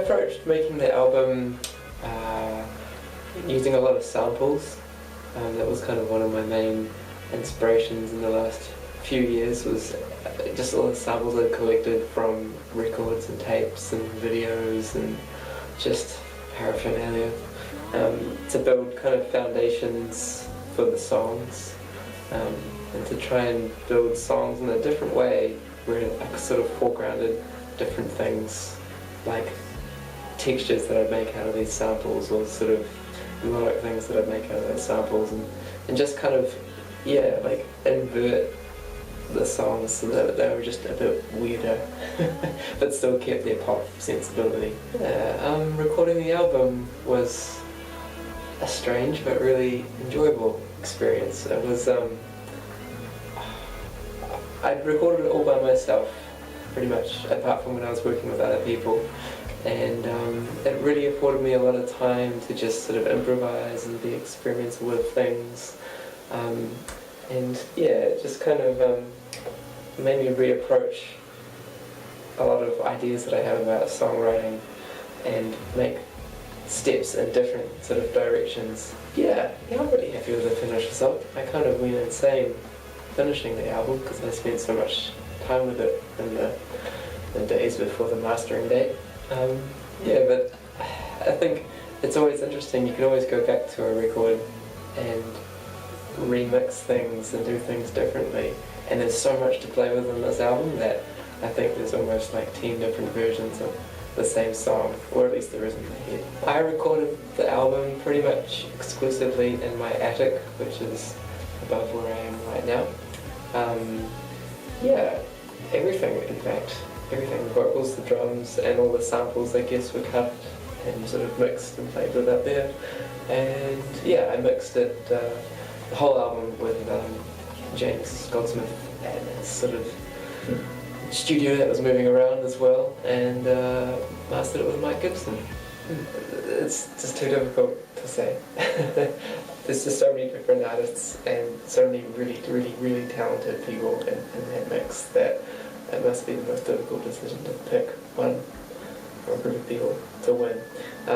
approached making the album using a lot of samples. That was kind of one of my main inspirations in the last few years, was just all the samples I've collected from records and tapes and videos and just paraphernalia, to build kind of foundations for the songs, and to try and build songs in a different way where I sort of foregrounded different things like textures that I'd make out of these samples, or sort of melodic things that I'd make out of those samples, and just kind of, yeah, like invert the songs so that they were just a bit weirder but still kept their pop sensibility. Recording the album was a strange but really enjoyable experience. It was, I'd recorded it all by myself pretty much, apart from when I was working with other people, and it really afforded me a lot of time to just sort of improvise and be experimental with things, and yeah, it just kind of made me reapproach a lot of ideas that I have about songwriting and make steps in different sort of directions. Yeah, I'm really happy with the finished result. I kind of went insane finishing the album because I spent so much time with it in the days before the mastering date. Yeah, but I think it's always interesting. You can always go back to a record and remix things and do things differently. And there's so much to play with on this album that I think there's almost like 10 different versions of the same song, or at least there is in my head. I recorded the album pretty much exclusively in my attic, which is above where I am right now. Yeah, everything, in fact. Everything, the vocals, the drums, and all the samples, I guess, were cut and sort of mixed and played with up there. And yeah, I mixed it, the whole album with James Goldsmith and his sort of studio that was moving around as well, and mastered it with Mike Gibson. It's just too difficult to say. There's just so many different artists and so many really, really, really talented people in that mix that it must be the most difficult decision to pick one or a group of people to win. I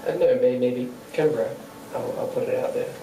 don't know, maybe Kimbra. I'll put it out there.